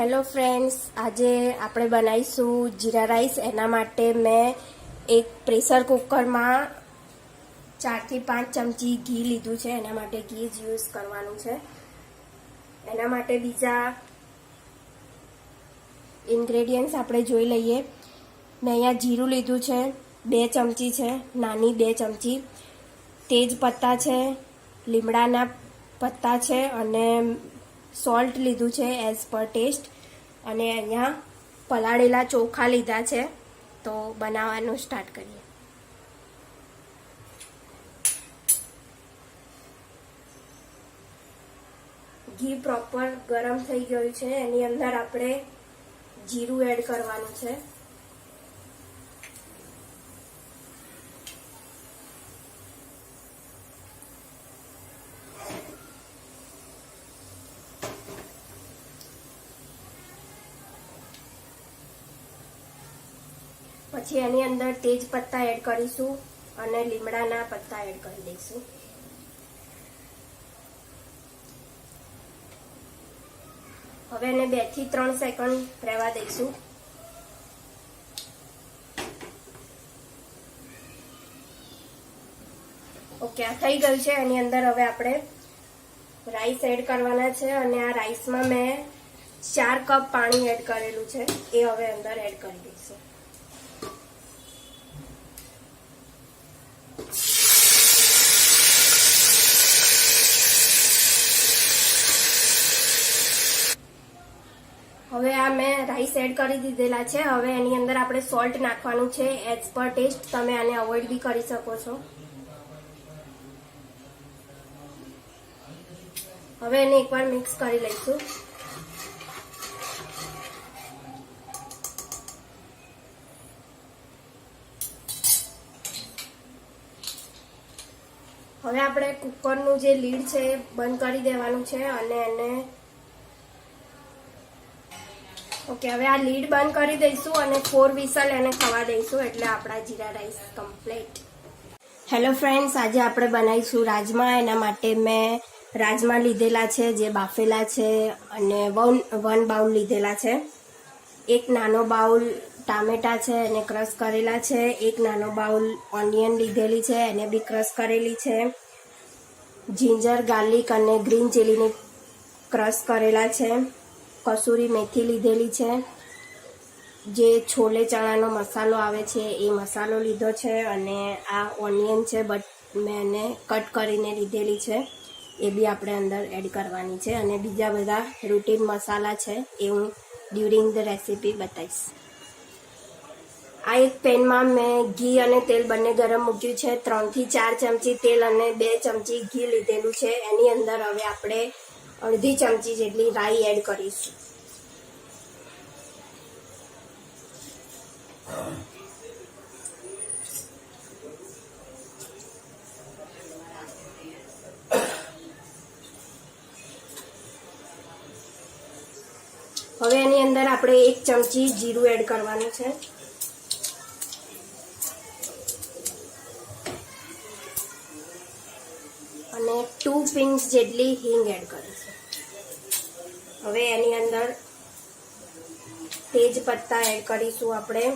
Hello friends, આજે આપણે બનાવીશું જીરા રાઈસ. એના માટે મેં એક પ્રેશર કુકરમાં 4 થી 5 ચમચી ઘી લીધું છે. એના માટે ઘી જ યુઝ કરવાનું છે. એના માટે બીજા ઇન્ગ્રેડિયન્ટ્સ આપણે જોઈ લઈએ. મેં અહીંયા જીરું લીધું છે, 2 ચમચી છે, નાની 2 ચમચી. તેજ પત્તા છે, લીમડાના પત્તા છે અને સોલ્ટ લીધું છે એઝ પર ટેસ્ટ. અને અહીંયા પલાળેલા ચોખા લીધા છે. તો બનાવવાનું સ્ટાર્ટ કરીએ. ઘી પ્રોપર ગરમ થઈ ગયું છે. એની અંદર આપણે જીરું એડ કરવાનું છે. પછી એની અંદર તેજ પત્તા એડ કરીશું અને લીમડાના પત્તા એડ કરી દઈશું. હવે એને 2 થી 3 સેકન્ડ રહેવા દઈશું. ઓકે, આ થઈ ગયું છે. એની અંદર હવે આપણે રાઈસ એડ કરવાના છે અને આ રાઈસમાં મેં 4 કપ પાણી એડ કરેલું છે. એ હવે અંદર એડ કરી દઈશું. હવે આ મેં રાઈસ એડ કરી દીધેલા છે. હવે એની અંદર આપણે સોલ્ટ નાખવાનું છે એઝ પર ટેસ્ટ. તમે આને અવોઇડ બી કરી શકો છો. હવે એને એકવાર મિક્સ કરી લઈશું. હવે આપણે કુકરનું જે લીડ છે એ બંધ કરી દેવાનું છે અને એને ઓકે, હવે આ લીડ બંધ કરી દઈશું અને 4 વિસલ એને થવા દઈશું. એટલે આપણા જીરા રાઈસ કમ્પ્લીટ. હેલો ફ્રેન્ડ્સ, આજે આપણે બનાવીશું રાજમા. એના માટે મેં રાજમા લીધેલા છે જે બાફેલા છે અને 1 બાઉલ લીધેલા છે. એક નાનો બાઉલ ટામેટા છે એને ક્રશ કરેલા છે. એક નાનો બાઉલ ઓનિયન લીધેલી છે, એને બી ક્રશ કરેલી છે. જિંજર, ગાર્લિક અને ગ્રીન ચીલીની ક્રશ કરેલા છે. કસૂરી મેથી લીધેલી છે. જે છોલે ચણાનો મસાલો આવે છે એ મસાલો લીધો છે. અને આ ઓનિયન છે બટ મેં એને કટ કરીને લીધેલી છે. એ બી આપણે અંદર એડ કરવાની છે. અને બીજા બધા રૂટીન મસાલા છે એ હું ડ્યુરિંગ ધ રેસીપી બતાવીશ. આ એક પેનમાં મેં ઘી અને તેલ બંને ગરમ મૂક્યું છે. 3 થી 4 ચમચી તેલ અને 2 ચમચી ઘી લીધેલું છે. એની અંદર હવે આપણે અડધી ચમચી જેટલી રાઈ એડ કરીશું. હવે એની અંદર આપણે 1 ચમચી જીરું એડ કરવાનું છે. અને 2 પિંચ જેટલી હિંગ એડ કરીશું. હવે એની અંદર તેજ પત્તા એડ કરીશું. આપણે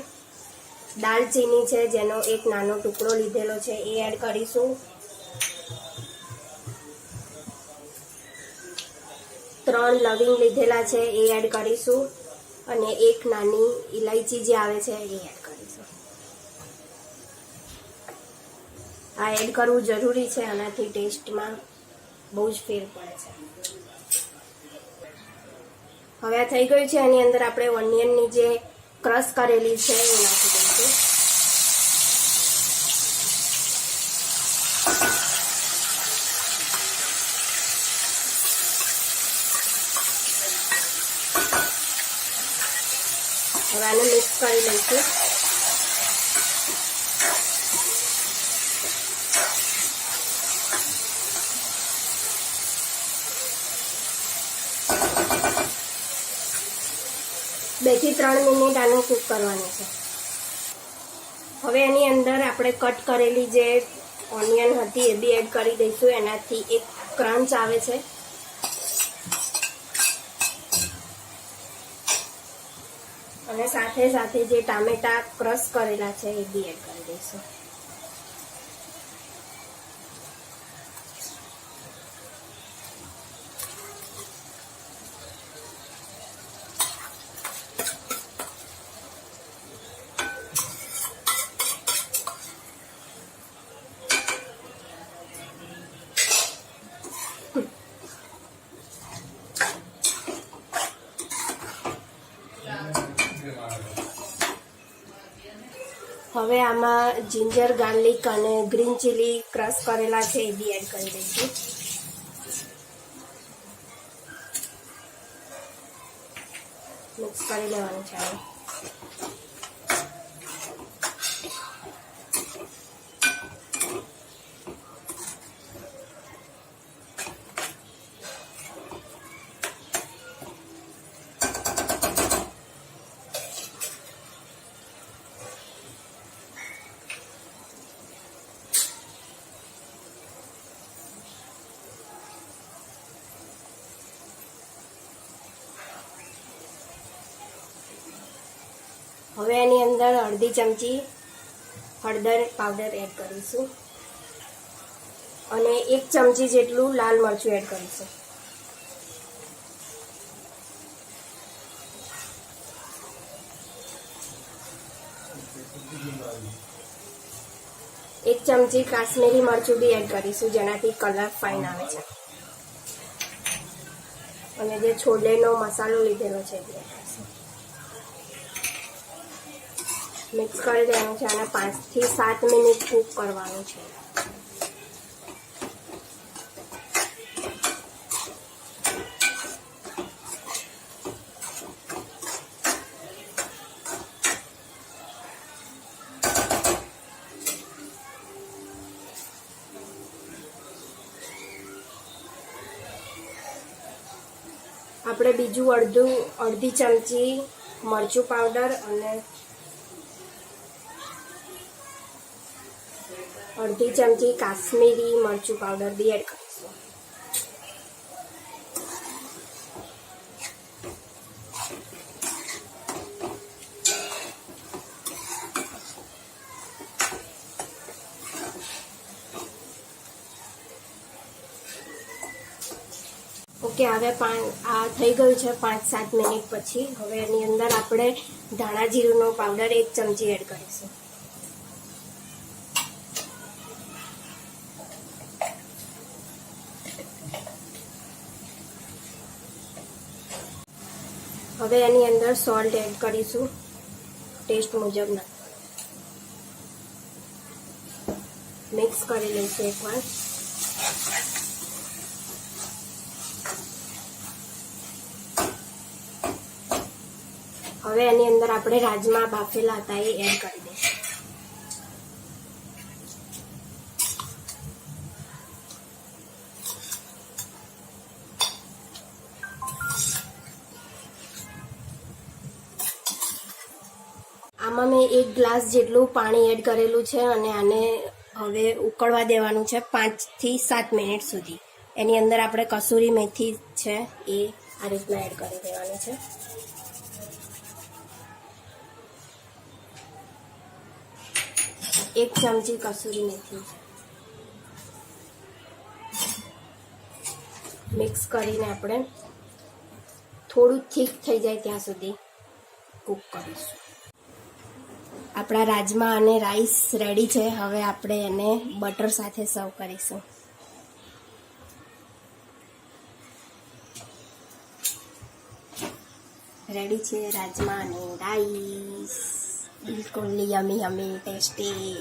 દાલચીની છે જેનો એક નાનો ટુકડો લીધેલો છે એ એડ કરીશું. 3 લવિંગ લીધેલા છે એ એડ કરીશું. અને એક નાની ઇલાયચી જે આવે છે એ એડ કરીશું. આ એડ કરવું જરૂરી છે. આનાથી ટેસ્ટમાં બહુ જ ફેર પડે છે. હવે આ થઈ ગયું છે. એની અંદર આપણે ઓનિયનની જે ક્રશ કરેલી છે એ નાખી દઈશું. હવે આને મિક્સ કરી લઈશું. બે થી 3 મિનિટ આને કૂક કરવાનું છે. હવે એની અંદર આપણે કટ કરેલી જે ઓનિયન હતી એ બી એડ કરી દઈશું. એનાથી એક ક્રંચ આવે છે. અને સાથે સાથે જે ટામેટા ક્રશ કરેલા છે એ બી એડ કરી દઈશું. હવે આમાં જિંજર ગાર્લિક અને ગ્રીન ચીલી ક્રશ કરેલા છે એ બી એડ કરી દઈશું. મિક્સ કરી લેવાનું છે. હવે એની અંદર અડધી ચમચી હળદર પાવડર એડ કરીશું અને 1 ચમચી જેટલું લાલ મરચું એડ કરીશું. એક ચમચી કાશ્મીરી મરચું બી એડ કરીશું જેનાથી કલર ફાઇન આવે છે. અને જે છોલેનો મસાલો લીધેલો છે એ મિક્સ કરી દેવાનું છે અને 5 થી 7 મિનિટ કૂક કરવાનું છે. આપણે બીજું અડધી ચમચી મરચું પાવડર અને અડધી ચમચી કાશ્મીરી મરચું પાવડર બી એડ કરીશું. ઓકે, હવે આ થઈ ગયું છે 5-7 મિનિટ પછી. હવે એની અંદર આપણે ધાણા જીરુંનો પાવડર 1 ચમચી એડ કરીશું. હવે એની અંદર સોલ્ટ એડ કરીશું ટેસ્ટ મુજબના. મિક્સ કરી લઈશું એકવાર. હવે એની અંદર આપણે રાજમા બાફેલા હતા એ એડ કરી દઈશું. આમાં મેં 1 ગ્લાસ જેટલું પાણી એડ કરેલું છે અને આને હવે ઉકળવા દેવાનું છે 5 થી 7 મિનિટ સુધી. એની અંદર આપણે કસૂરી મેથી છે એ આ રીતના એડ કરી દેવાની છે. એક ચમચી કસૂરી મેથી મિક્સ કરીને આપણે થોડું થીક થઈ જાય ત્યાં સુધી કૂક કરીશું. આપણા રાજમા અને રાઈસ રેડી છે. હવે આપણે એને બટર સાથે સર્વ કરીશું. રેડી છે રાજમા અને રાઈસ. બિલકુલ યમી યમી ટેસ્ટી.